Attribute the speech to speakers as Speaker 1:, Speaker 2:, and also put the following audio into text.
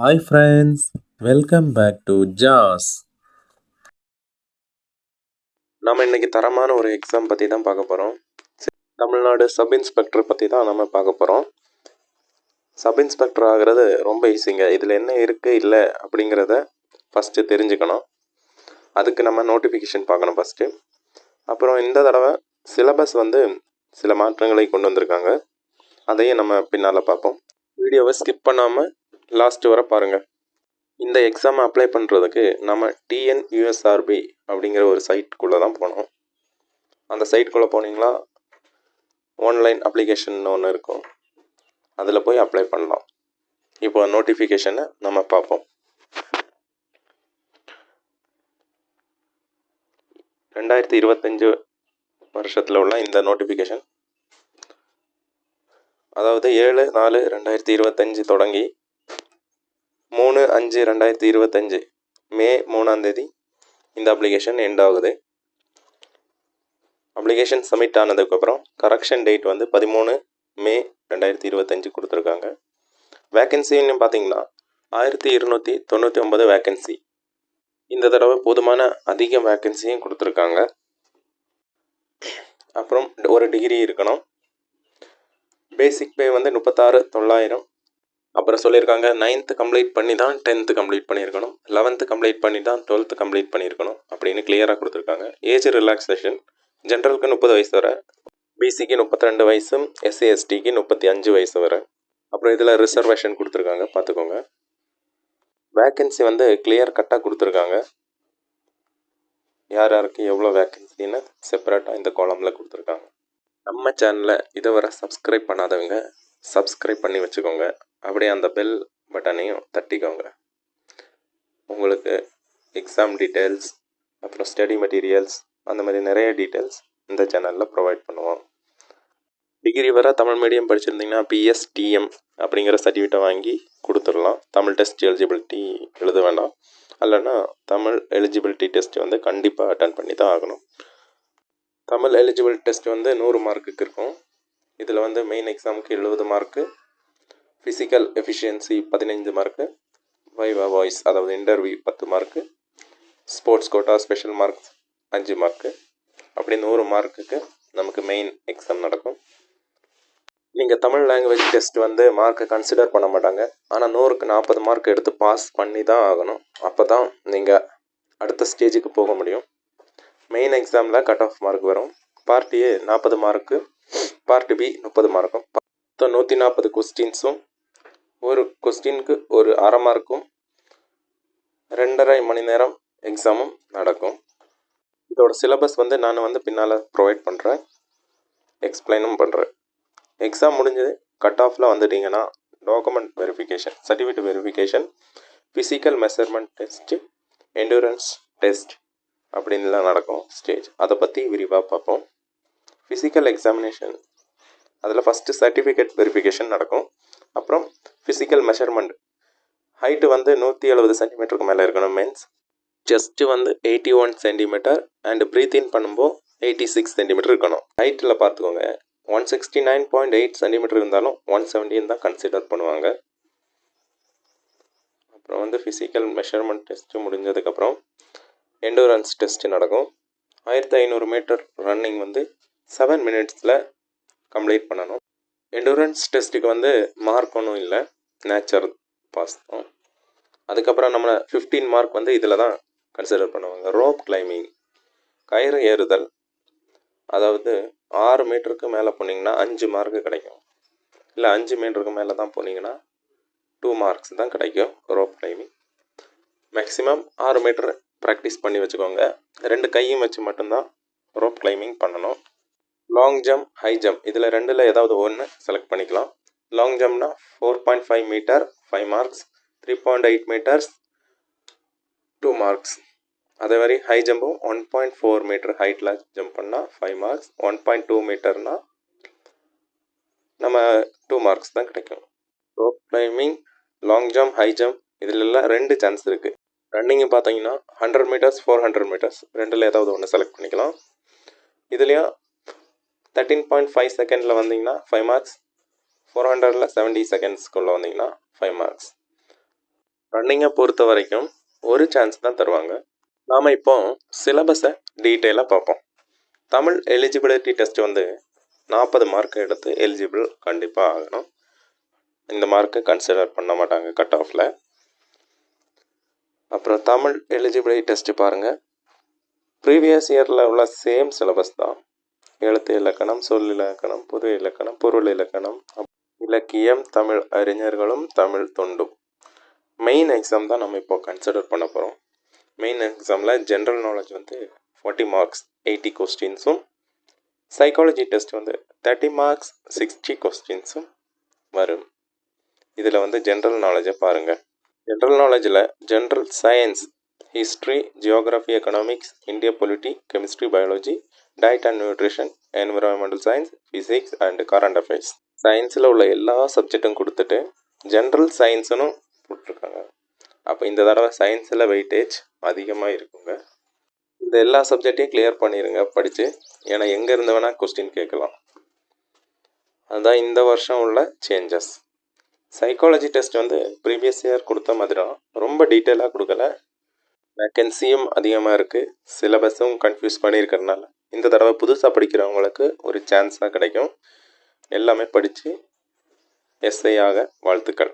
Speaker 1: Hi friends, welcome back to JAS. நம்ம இன்னைக்கு தரமான ஒரு எக்ஸாம் பற்றி தான் பார்க்க போகிறோம். தமிழ்நாடு சப் இன்ஸ்பெக்டர் பற்றி தான் நம்ம பார்க்க போகிறோம். சப் இன்ஸ்பெக்டர் ஆகிறது ரொம்ப ஈஸிங்க. இதில் என்ன இருக்குது இல்லை அப்படிங்கிறத ஃபஸ்ட்டு தெரிஞ்சுக்கணும். அதுக்கு நம்ம நோட்டிஃபிகேஷன் பார்க்கணும் ஃபஸ்ட்டு. அப்புறம் இந்த தடவை சிலபஸ் வந்து சில மாற்றங்களை கொண்டு வந்திருக்காங்க. அதையும் நம்ம பின்னால் பார்ப்போம். வீடியோவை ஸ்கிப் பண்ணாமல் லாஸ்ட் வரை பாருங்கள். இந்த எக்ஸாமை அப்ளை பண்ணுறதுக்கு நம்ம டிஎன்யூஎஸ்ஆர்பி அப்படிங்கிற ஒரு சைட்குள்ளே தான் போனோம். அந்த சைட்குள்ளே போனீங்களா ஆன்லைன் அப்ளிகேஷன் ஒன்று இருக்கும், அதில் போய் அப்ளை பண்ணலாம். இப்போ நோட்டிஃபிகேஷனை நம்ம பார்ப்போம். 2025 வருஷத்தில் உள்ள இந்த நோட்டிஃபிகேஷன், அதாவது 7/4/2025 தொடங்கி 3/5/2025 மே 3 இந்த அப்ளிகேஷன் எண்ட் ஆகுது. அப்ளிகேஷன் சப்மிட் ஆனதுக்கப்புறம் கரெக்ஷன் டேட் வந்து 13 மே 2025 கொடுத்துருக்காங்க. வேக்கன்சின்னு பார்த்தீங்கன்னா 1299 வேக்கன்சி. இந்த தடவை போதுமான அதிக வேக்கன்சியும் கொடுத்துருக்காங்க. அப்புறம் ஒரு டிகிரி இருக்கணும். பேசிக் பே வந்து 36,900. அப்புறம் சொல்லியிருக்காங்க 9th கம்ப்ளீட் பண்ணி தான் 10th கம்ப்ளீட் பண்ணியிருக்கணும், 11th கம்ப்ளீட் பண்ணி தான் 12th கம்ப்ளீட் பண்ணியிருக்கணும் அப்படின்னு கிளியராக கொடுத்துருக்காங்க. ஏஜ் ரிலாக்ஸேஷன் ஜென்ரலுக்கு 30 வயசு வரை, பிசிக்கு 32 வயசும், எஸ்சி எஸ்டிக்கு 35 வயசு வரை. அப்புறம் இதில் ரிசர்வேஷன் கொடுத்துருக்காங்க, பார்த்துக்கோங்க. வேக்கன்சி வந்து கிளியர் கட்டாக கொடுத்துருக்காங்க. யார் யாருக்கு எவ்வளோ வேக்கன்சின்னு செப்பரேட்டாக இந்த காலமில் கொடுத்துருக்காங்க. நம்ம சேனலை இதுவரை சப்ஸ்கிரைப் பண்ணாதவங்க சப்ஸ்கிரைப் பண்ணி வச்சுக்கோங்க. அப்படியே அந்த பெல் பட்டனையும் தட்டிக்கோங்க. உங்களுக்கு எக்ஸாம் டீட்டெயில்ஸ், அப்புறம் ஸ்டடி மெட்டீரியல்ஸ், அந்த மாதிரி நிறைய டீட்டெயில்ஸ் இந்த சேனலில் ப்ரொவைட் பண்ணுவோம். டிகிரி வர தமிழ் மீடியம் படிச்சிருந்தீங்கன்னா பிஎஸ்டிஎம் அப்படிங்கிற சர்டிஃபிகேட்டை வாங்கி கொடுத்துடலாம். தமிழ் டெஸ்ட் எலிஜிபிலிட்டி எழுத வேண்டாம். இல்லைன்னா தமிழ் எலிஜிபிலிட்டி டெஸ்ட் வந்து கண்டிப்பாக அட்டன் பண்ணி தான் ஆகணும். தமிழ் எலிஜிபிள் டெஸ்ட் வந்து 100 மார்க்குக்கு இருக்கும். இதில் வந்து மெயின் எக்ஸாமுக்கு 70 mark, physical efficiency 15 mark, viva voce அதாவது interview 10 mark, sports quota special marks 5 mark. அப்படி 100 மார்க்குக்கு நமக்கு மெயின் எக்ஸாம் நடக்கும். நீங்கள் தமிழ் லாங்குவேஜ் டெஸ்ட் வந்து மார்க்கை கன்சிடர் பண்ண மாட்டாங்க. ஆனால் 100க்கு 40 மார்க் எடுத்து பாஸ் பண்ணி தான் ஆகணும். அப்போ தான் நீங்கள் அடுத்த ஸ்டேஜுக்கு போக முடியும். மெயின் எக்ஸாமில் கட் ஆஃப் மார்க் வரும். Part A 40 mark, part B 30 மார்க்கும். 140 கொஸ்டின்ஸும், ஒரு கொஸ்டினுக்கு ஒரு அரை மார்க்கும், 2.5 மணி நேரம் எக்ஸாமும் நடக்கும். இதோட சிலபஸ் வந்து நான் வந்து பின்னால் ப்ரொவைட் பண்ணுறேன், எக்ஸ்பிளைனும் பண்ணுறேன். எக்ஸாம் முடிஞ்சது கட் ஆஃபில் வந்துட்டிங்கன்னா document verification, certificate verification, physical measurement test, endurance test அப்படின்லாம் நடக்கும் ஸ்டேஜ். அதை பற்றி விரிவாக பார்ப்போம். ஃபிசிக்கல் எக்ஸாமினேஷன், அதில் ஃபஸ்ட்டு சர்டிஃபிகேட் வெரிஃபிகேஷன் நடக்கும். அப்புறம் ஃபிசிக்கல் மெஷர்மெண்ட், ஹைட்டு வந்து 170 சென்டிமீட்டருக்கு மேலே இருக்கணும் மென்ஸ். செஸ்ட்டு வந்து 81 சென்டிமீட்டர் அண்ட் ப்ரீத் இன் பண்ணும்போது 86 சென்டிமீட்டர் இருக்கணும். ஹைட்டில் பார்த்துக்கோங்க, 169.8 சென்டிமீட்டர் இருந்தாலும் 170 தான் கன்சிடர் பண்ணுவாங்க. அப்புறம் வந்து ஃபிசிக்கல் மெஷர்மெண்ட் டெஸ்ட்டு முடிஞ்சதுக்கப்புறம் எண்டூரன்ஸ் டெஸ்ட்டு நடக்கும். 1500 மீட்டர் ரன்னிங் வந்து 7 மினிட்ஸில் கம்ப்ளீட் பண்ணணும். எண்டூரன்ஸ் டெஸ்ட்டுக்கு வந்து மார்க் ஒன்றும் இல்லை, நேச்சர் பாஸ் தான். அதுக்கப்புறம் நம்ம 15 மார்க் வந்து இதில் தான் கன்சிடர் பண்ணுவாங்க. ரோப் கிளைம்பிங், கயிறு ஏறுதல், அதாவது 6 மீட்டருக்கு மேலே போனீங்கன்னா 5 மார்க்கு கிடைக்கும். இல்லை 5 மீட்டருக்கு மேலே தான் போனீங்கன்னா 2 மார்க்ஸ் தான் கிடைக்கும் rope climbing. Maximum 6 metre practice பண்ணி வச்சுக்கோங்க. 2 கையும் வச்சு மட்டும்தான் ரோப் கிளைம்பிங் பண்ணணும். லாங் ஜம்ப், ஹை ஜம்ப், இதில் ரெண்டில் ஏதாவது ஒன்று செலக்ட் பண்ணிக்கலாம். லாங் ஜம்ப்னா 4.5 மீட்டர் 5 மார்க்ஸ், 3.8 மீட்டர்ஸ் 2 மார்க்ஸ். அதே மாதிரி ஹை ஜம்பும் 1.4 மீட்டர் ஹைட்டில் ஜம்ப் பண்ணால் 5 மார்க்ஸ், 1.2 மீட்டர்னால் நம்ம 2 மார்க்ஸ் தான் கிடைக்கும். Rope climbing, long jump, high jump இதிலெல்லாம் 2 சான்ஸ் இருக்குது. ரன்னிங்கு பார்த்தீங்கன்னா 100 மீட்டர்ஸ் 400 மீட்டர்ஸ் ரெண்டில் ஏதாவது ஒன்று செலக்ட் பண்ணிக்கலாம். இதுலேயும் 13.5 செகண்டில் வந்தீங்கன்னா 5 மார்க்ஸ், 400ல் 70 செகண்ட்ஸ்க்குள்ளே வந்தீங்கன்னா 5 மார்க்ஸ். ரன்னிங்கை பொறுத்த வரைக்கும் ஒரு சான்ஸ் தான் தருவாங்க. நாம் இப்போ சிலபஸை டீட்டெயிலாக பார்ப்போம். தமிழ் எலிஜிபிலிட்டி டெஸ்ட் வந்து 40 மார்க் எடுத்து எலிஜிபிள் கண்டிப்பாக ஆகணும். இந்த மார்க்கை கன்சிடர் பண்ண மாட்டாங்க கட் ஆஃபில். அப்புறம் தமிழ் எலிஜிபிலிட்டி டெஸ்ட்டு பாருங்கள். ப்ரீவியஸ் இயரில் உள்ள சேம் சிலபஸ் தான். எழுத்து இலக்கணம், சொல் இலக்கணம், பொது இலக்கணம், பொருள் இலக்கணம், இலக்கியம், தமிழ் அறிஞர்களும் தமிழ் தொண்டும். மெயின் எக்ஸாம் தான் நம்ம இப்போ கன்சிடர் பண்ண போகிறோம். மெயின் எக்ஸாமில் ஜென்ரல் நாலேஜ் வந்து 40 மார்க்ஸ் 80 கொஸ்டின்ஸும், சைக்காலஜி டெஸ்ட் வந்து 30 மார்க்ஸ் 60 கொஸ்டின்ஸும் வரும். இதில் வந்து ஜென்ரல் நாலேஜை பாருங்கள். ஜென்ரல் நாலேஜில் general science, history, geography, economics, India polity, chemistry, biology, diet and nutrition, environmental science, physics and current affairs. சயின்ஸில் உள்ள எல்லா சப்ஜெக்டும் கொடுத்துட்டு ஜென்ரல் சயின்ஸுன்னு போட்டிருக்காங்க. அப்போ இந்த தடவை சயின்ஸில் வெயிட்டேஜ் அதிகமாக இருக்குங்க. இந்த எல்லா சப்ஜெக்டையும் கிளியர் பண்ணிடுங்க படித்து. ஏன்னா எங்கேருந்து வேணால் கொஸ்டின் கேட்கலாம். அதுதான் இந்த வருஷம் உள்ள சேஞ்சஸ். சைக்காலஜி டெஸ்ட் வந்து ப்ரீவியஸ் இயர் கொடுத்த மாதிரி தான், ரொம்ப டீட்டெயிலாக கொடுக்கல. வேக்கன்சியும் அதிகமாக இருக்குது, சிலபஸும் கன்ஃபியூஸ் பண்ணியிருக்கிறதுனால இந்த தடவை புதுசாக படிக்கிறவங்களுக்கு ஒரு சான்ஸாக கிடைக்கும். எல்லாமே படித்து எஸ்ஐ ஆக வாழ்த்துக்கள்.